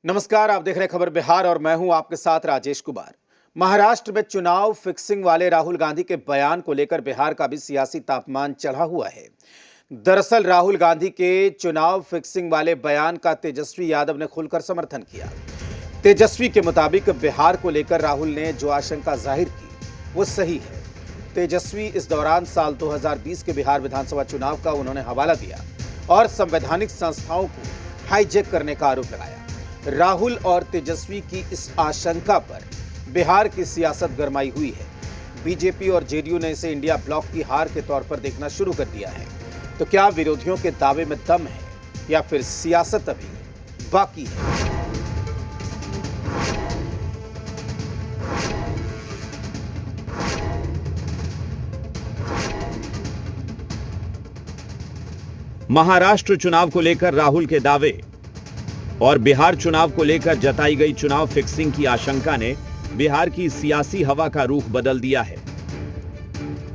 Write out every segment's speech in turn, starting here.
नमस्कार, आप देख रहे हैं खबर बिहार और मैं हूं आपके साथ राजेश कुमार। महाराष्ट्र में चुनाव फिक्सिंग वाले राहुल गांधी के बयान को लेकर बिहार का भी सियासी तापमान चढ़ा हुआ है। दरअसल राहुल गांधी के चुनाव फिक्सिंग वाले बयान का तेजस्वी यादव ने खुलकर समर्थन किया। तेजस्वी के मुताबिक बिहार को लेकर राहुल ने जो आशंका जाहिर की वो सही है। तेजस्वी इस दौरान साल 2020 के बिहार विधानसभा चुनाव का उन्होंने हवाला दिया और संवैधानिक संस्थाओं को हाईजैक करने का आरोप लगाया। राहुल और तेजस्वी की इस आशंका पर बिहार की सियासत गरमाई हुई है। बीजेपी और जेडीयू ने इसे इंडिया ब्लॉक की हार के तौर पर देखना शुरू कर दिया है। तो क्या विरोधियों के दावे में दम है या फिर सियासत अभी बाकी है? महाराष्ट्र चुनाव को लेकर राहुल के दावे और बिहार चुनाव को लेकर जताई गई चुनाव फिक्सिंग की आशंका ने बिहार की सियासी हवा का रुख बदल दिया है।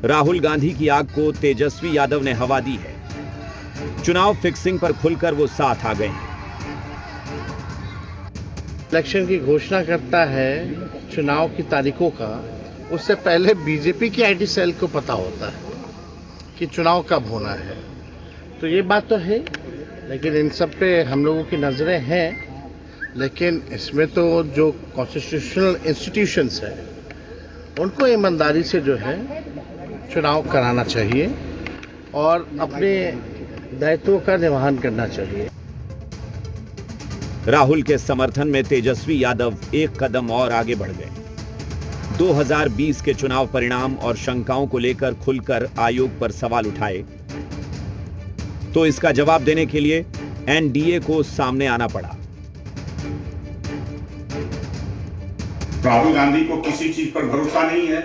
राहुल गांधी की आग को तेजस्वी यादव ने हवा दी है। चुनाव फिक्सिंग पर खुलकर वो साथ आ गए हैं। इलेक्शन की घोषणा करता है चुनाव की तारीखों का, उससे पहले बीजेपी की आईटी सेल को पता होता है कि चुनाव कब होना है। तो ये बात तो है, लेकिन इन सब पे हम लोगों की नज़रें हैं। लेकिन इसमें तो जो कॉन्स्टिट्यूशनल इंस्टीट्यूशंस हैं उनको ईमानदारी से जो है चुनाव कराना चाहिए और अपने दायित्वों का निर्वहन करना चाहिए। राहुल के समर्थन में तेजस्वी यादव एक कदम और आगे बढ़ गए। 2020 के चुनाव परिणाम और शंकाओं को लेकर खुलकर आयोग पर सवाल उठाए तो इसका जवाब देने के लिए एनडीए को सामने आना पड़ा। राहुल गांधी को किसी चीज पर भरोसा नहीं है,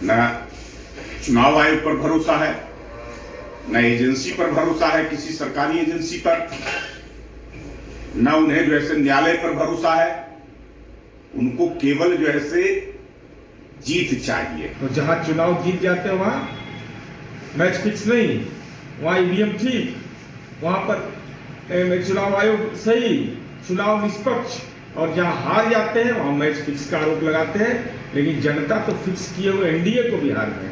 न चुनाव आयोग पर भरोसा है, न एजेंसी पर भरोसा है, किसी सरकारी एजेंसी पर, न उन्हें जो है न्यायालय पर भरोसा है। उनको केवल जो है जीत चाहिए। तो जहां चुनाव जीत जाते हैं वहां मैच फिक्स नहीं, वहां ईवीएम ठीक, वहां पर चुनाव आयोग सही, चुनाव निष्पक्ष, और जहां हार जाते हैं वहां मैच फिक्स का आरोप लगाते हैं। लेकिन जनता तो फिक्स किए हुए एनडीए को भी हार गए।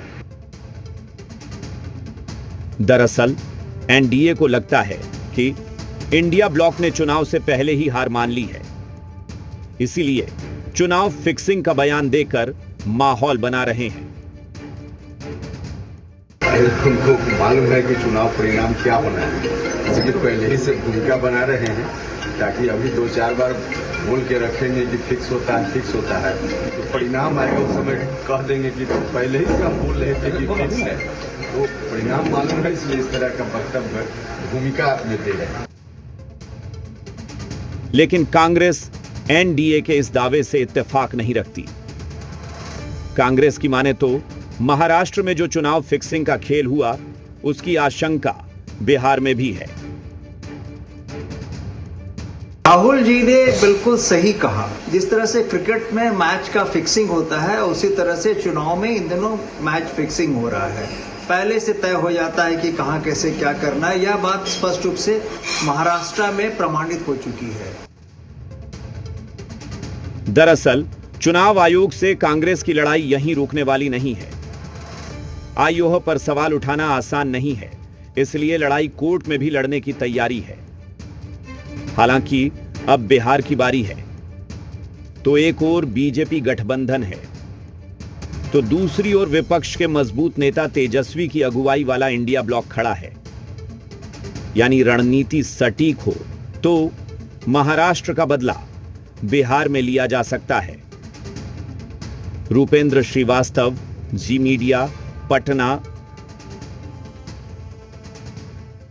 दरअसल एनडीए को लगता है कि इंडिया ब्लॉक ने चुनाव से पहले ही हार मान ली है, इसीलिए चुनाव फिक्सिंग का बयान देकर माहौल बना रहे हैं। उनको मालूम है कि चुनाव परिणाम क्या होना है, इसलिए पहले ही से भूमिका बना रहे हैं ताकि अभी 2-4 बार बोल के रखेंगे कि फिक्स होता है, तो परिणाम आएगा उस समय कह देंगे कि पहले ही से हम बोल रहे थे कि फिक्स है। तो परिणाम मालूम है, इसलिए इस तरह का वक्तव्य भूमिका में दे रहे हैं। लेकिन कांग्रेस एनडीए के इस दावे से इत्तेफाक नहीं रखती। कांग्रेस की माने तो महाराष्ट्र में जो चुनाव फिक्सिंग का खेल हुआ उसकी आशंका बिहार में भी है। राहुल जी ने बिल्कुल सही कहा। जिस तरह से क्रिकेट में मैच का फिक्सिंग होता है उसी तरह से चुनाव में इन दिनों मैच फिक्सिंग हो रहा है। पहले से तय हो जाता है कि कहां कैसे क्या करना है। यह बात स्पष्ट रूप से महाराष्ट्र में प्रमाणित हो चुकी है। दरअसल चुनाव आयोग से कांग्रेस की लड़ाई यहीं रुकने वाली नहीं है। आयोग पर सवाल उठाना आसान नहीं है, इसलिए लड़ाई कोर्ट में भी लड़ने की तैयारी है। हालांकि अब बिहार की बारी है, तो एक ओर बीजेपी गठबंधन है, तो दूसरी ओर विपक्ष के मजबूत नेता तेजस्वी की अगुवाई वाला इंडिया ब्लॉक खड़ा है। यानी रणनीति सटीक हो तो महाराष्ट्र का बदला बिहार में लिया जा सकता है। रूपेंद्र श्रीवास्तव, जी मीडिया, पटना,